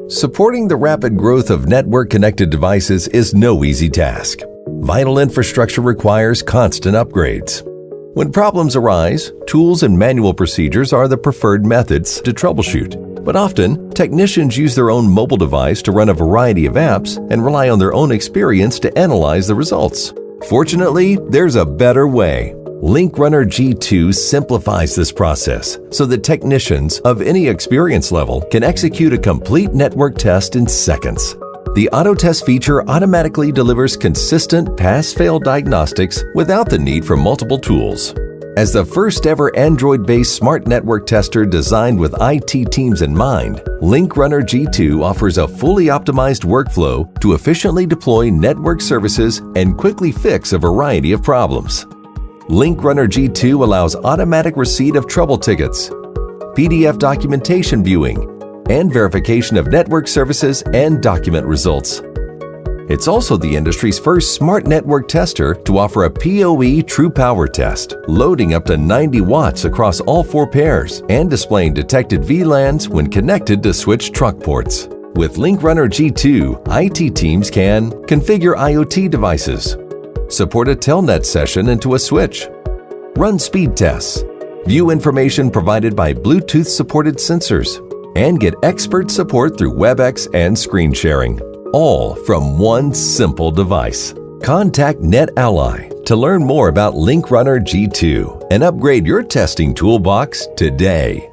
Supporting the rapid growth of network-connected devices is no easy task. Vital infrastructure requires constant upgrades. When problems arise, tools and manual procedures are the preferred methods to troubleshoot. But often, technicians use their own mobile device to run a variety of apps and rely on their own experience to analyze the results. Fortunately, there's a better way. LinkRunner G2 simplifies this process so that technicians of any experience level can execute a complete network test in seconds. The auto test feature automatically delivers consistent pass-fail diagnostics without the need for multiple tools. As the first ever Android-based smart network tester designed with IT teams in mind, LinkRunner G2 offers a fully optimized workflow to efficiently deploy network services and quickly fix a variety of problems. LinkRunner G2 allows automatic receipt of trouble tickets, PDF documentation viewing, and verification of network services and document results. It's also the industry's first smart network tester to offer a PoE true power test, loading up to 90 watts across all 4 pairs and displaying detected VLANs when connected to switch trunk ports. With LinkRunner G2, IT teams can configure IoT devices, support a TELNET session into a switch, run speed tests, view information provided by Bluetooth-supported sensors, and get expert support through WebEx and screen sharing, all from one simple device. Contact NetAlly to learn more about LinkRunner G2 and upgrade your testing toolbox today.